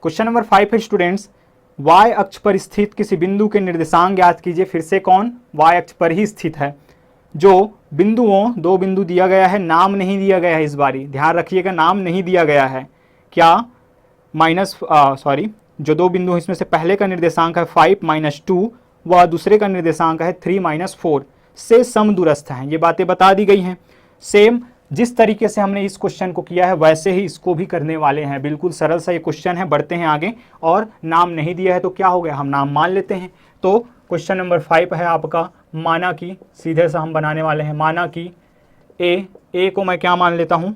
Question number 5 है students, y अक्ष पर स्थित किसी बिंदु के निर्देशांक ज्ञात कीजिए। फिर से कौन, y अक्ष पर ही स्थित है। जो बिंदुओं, दो बिंदु दिया गया है, नाम नहीं दिया गया है इस बारी, ध्यान रखिएगा, नाम नहीं दिया गया है। क्या जो दो बिंदु हैं इसमें से पहले का निर्देशांक है 5 - 2 व दूसरे का निर्देशांक है 3 - 4 से समदूरस्थ हैं। ये बातें बता दी गई हैं। सेम जिस तरीके से हमने इस क्वेश्चन को किया है वैसे ही इसको भी करने वाले हैं। बिल्कुल सरल सा ये क्वेश्चन है। बढ़ते हैं आगे, और नाम नहीं दिया है तो क्या हो गया, हम नाम मान लेते हैं। तो क्वेश्चन नंबर 5 है आपका, माना कि, सीधे सा हम बनाने वाले हैं, माना कि ए को मैं क्या मान लेता हूँ,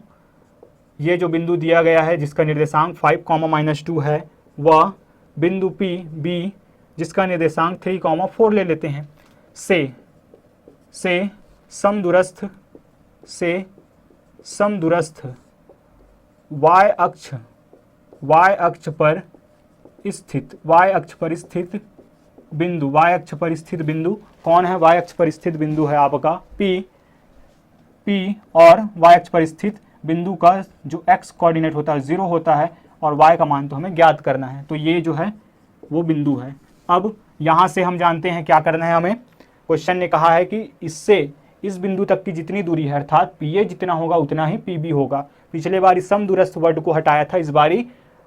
ये जो बिंदु दिया गया है जिसका निर्देशांक 5, -2 है, वह बिंदु बी जिसका निर्देशांक 3, 4 ले लेते हैं। से समदूरस्थ y अक्ष पर स्थित बिंदु कौन है, y अक्ष पर स्थित बिंदु है आपका P, और y अक्ष पर स्थित बिंदु का जो x कोऑर्डिनेट होता है 0 होता है, और y का मान तो हमें ज्ञात करना है। तो ये जो है वो बिंदु है। अब यहाँ से हम जानते हैं क्या करना है हमें। क्वेश्चन ने कहा है कि इससे इस बिंदु तक की जितनी दूरी है, अर्थात PA जितना होगा उतना ही PB होगा। पिछले बार समदूरस्थ वर्ड को हटाया था, इस बारी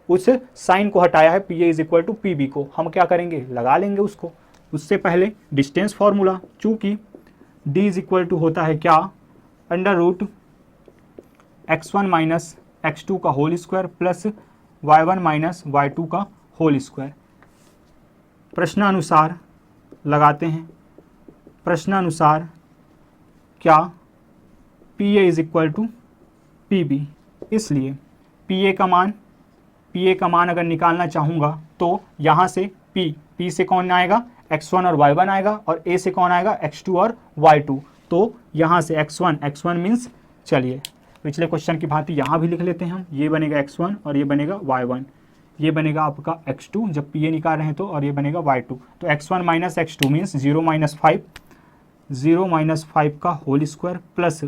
उस साइन को हटाया है, PA = PB को। हम क्या करेंगे, लगा लेंगे उसको। उससे पहले डिस्टेंस फॉर्मूला, चूंकि D = होता है क्या, √x1 - x2 का whole square plus y1 - y2 का होल स्क्वायर। प्रश्नानुसार लगाते हैं, प्रश्नानुसार क्या PA = PB, इसलिए PA का मान अगर निकालना चाहूँगा तो यहाँ से P से कौन आएगा, x1 और y1 आएगा, और A से कौन आएगा, x2 और y2। तो यहाँ से x1 मीन्स, चलिए पिछले क्वेश्चन की भांति यहाँ भी लिख लेते हैं हम, ये बनेगा x1 और ये बनेगा y1, ये बनेगा आपका x2 जब PA निकाल रहे हैं तो, और ये बनेगा y2। तो x1 - x2 मीन्स 0 - 5 का whole square plus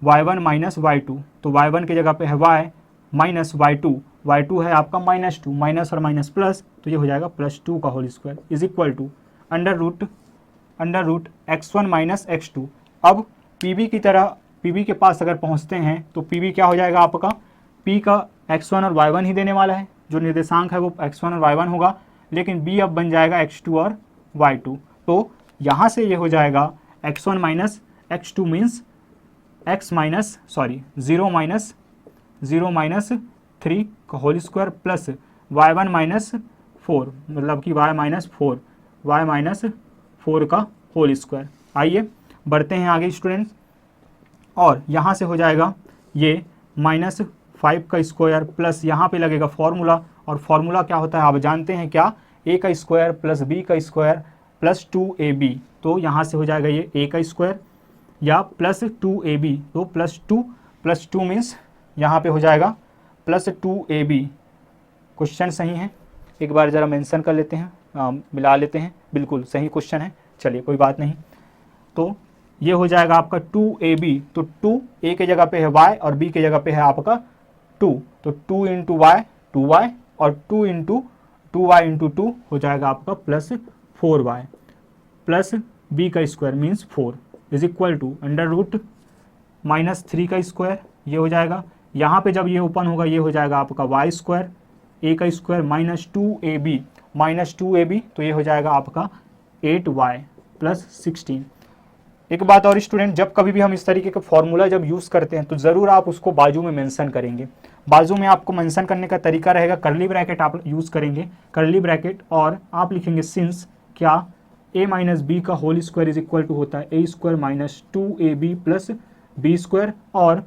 y1 - y2, तो y1 की जगह पे है y माइनस y2 है आपका -2, माइनस और माइनस प्लस, तो ये हो जाएगा +2 का whole square is equal to under root x1 - x2। अब PB के पास अगर पहुंचते हैं तो PB क्या हो जाएगा आपका, P का x1 और y1 ही देने वाला है, जो निर्देशांक है वो x1 और y1 होगा, लेकिन B अब बन जाएगा x2 और y2। तो यहाँ से ये हो जाएगा x1 - x2 मीन्स 0 - 3 का होल स्क्वायर प्लस y1 - 4, मतलब कि y -4 का होल स्क्वायर। आइए बढ़ते हैं आगे स्टूडेंट्स, और यहाँ से हो जाएगा ये -5 का स्क्वायर प्लस यहाँ पे लगेगा फॉर्मूला, और फॉर्मूला क्या होता है आप जानते हैं क्या, a का स्क्वायर प्लस b का स्क्वायर प्लस 2ab। तो यहाँ से हो जाएगा ये a का स्क्वायर या प्लस 2ab, तो प्लस टू मीन्स यहाँ पे हो जाएगा प्लस 2ab। क्वेश्चन सही है, एक बार ज़रा मेंशन कर लेते हैं, मिला लेते हैं, बिल्कुल सही क्वेश्चन है। चलिए कोई बात नहीं, तो ये हो जाएगा आपका 2ab, तो 2 a के जगह पे है y और b के जगह पे है आपका 2, तो 2 × y 2y, और 2 × 2y × 2 हो जाएगा आपका प्लस 4y प्लस b का square means 4 is equal to under root -3 का स्क्वायर, ये हो जाएगा। यहाँ पे जब ये ओपन होगा ये हो जाएगा आपका y स्क्वायर, a का स्क्वायर -2ab, तो ये हो जाएगा आपका 8y प्लस 16। एक बात और स्टूडेंट, जब कभी भी हम इस तरीके का फॉर्मूला जब यूज़ करते हैं तो ज़रूर आप उसको बाजू में मेंशन करेंगे। बाजू में आपको मेंशन करने का तरीका रहेगा, करली ब्रैकेट आप यूज़ करेंगे, करली ब्रैकेट, और आप लिखेंगे सिंस क्या a - b का whole square is equal to होता है a² - 2ab plus b square, और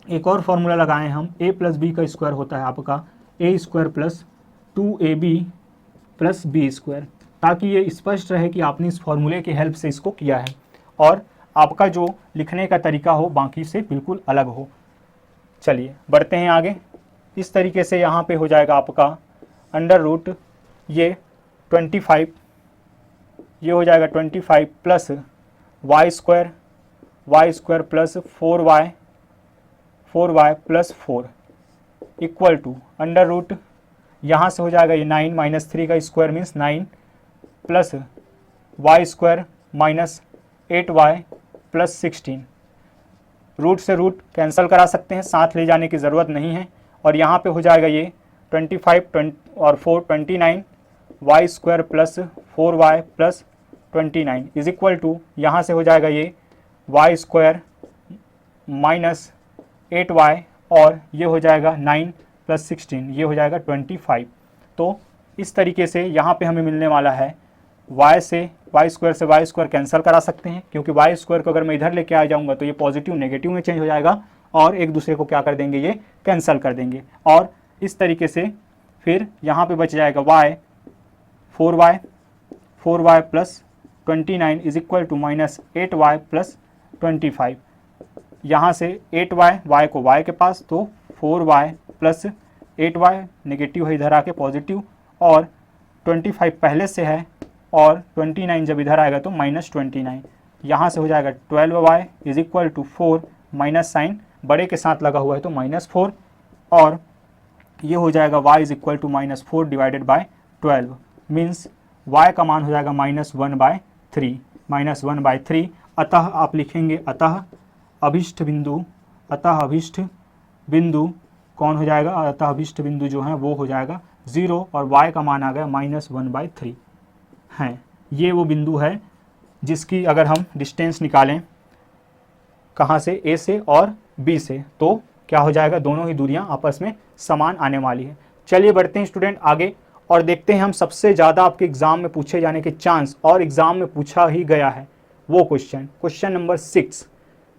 एक और फॉर्मूला लगाएं हम, a + b का स्क्वायर होता है आपका a² plus 2ab plus b square, ताकि ये स्पष्ट रहे कि आपने इस फॉर्मूले की हेल्प से इसको किया है और आपका जो लिखने का तरीका हो बाकी से बिल्कुल अलग हो। चलिए बढ़ते हैं आगे। इस तरीके से यहाँ पे हो जाएगा आपका अंडर रूट ये 25, ये हो जाएगा 25 plus y square plus 4y plus 4 equal to under root यहाँ से हो जाएगा ये 9 माइनस 3 का square means 9 plus Y square minus 8y plus 16। Root से रूट कैंसिल करा सकते हैं, साथ ले जाने की ज़रूरत नहीं है। और यहाँ पे हो जाएगा ये 25 और 4 29 Y square plus 4y plus 29 is equal to, यहाँ से हो जाएगा ये वाई स्क्वायर माइनस 8y और ये हो जाएगा 9 प्लस 16, ये हो जाएगा 25। तो इस तरीके से यहाँ पे हमें मिलने वाला है y से वाई स्क्वायर कैंसिल करा सकते हैं, क्योंकि वाई स्क्वायर को अगर मैं इधर लेके आ जाऊँगा तो ये पॉजिटिव नेगेटिव में चेंज हो जाएगा और एक दूसरे को क्या कर देंगे, ये कैंसिल कर देंगे। और इस तरीके से फिर यहाँ पे बच जाएगा y 4y plus 29 is equal to minus 8y plus 25। यहाँ से 8y, y को y के पास, तो 4y प्लस 8y नेगेटिव है इधर आके पॉजिटिव, और 25 पहले से है और 29 जब इधर आएगा तो माइनस 29। यहाँ से हो जाएगा 12y is equal to 4, minus sign बड़े के साथ लगा हुआ है तो -4, और ये हो जाएगा y is equal to -4 divided by 12 means y का मान हो जाएगा -1/3। अतः आप लिखेंगे अतः अभिष्ट बिंदु कौन हो जाएगा, अतः अभिष्ट बिंदु जो है वो हो जाएगा 0 और y का मान आ गया -1/3 हैं। ये वो बिंदु है जिसकी अगर हम डिस्टेंस निकालें कहाँ से, a से और b से, तो क्या हो जाएगा, दोनों ही दूरियां आपस में समान आने वाली है। चलिए बढ़ते हैं स्टूडेंट आगे और देखते हैं हम सबसे ज़्यादा आपके एग्ज़ाम में पूछे जाने के चांस, और एग्ज़ाम में पूछा ही गया है वो क्वेश्चन नंबर 6।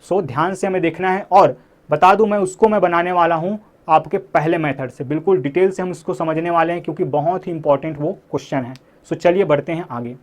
सो ध्यान से हमें देखना है, और बता दूं मैं बनाने वाला हूं आपके पहले मेथड से, बिल्कुल डिटेल से हम इसको समझने वाले हैं क्योंकि बहुत ही इंपॉर्टेंट वो क्वेश्चन है। सो चलिए बढ़ते हैं आगे।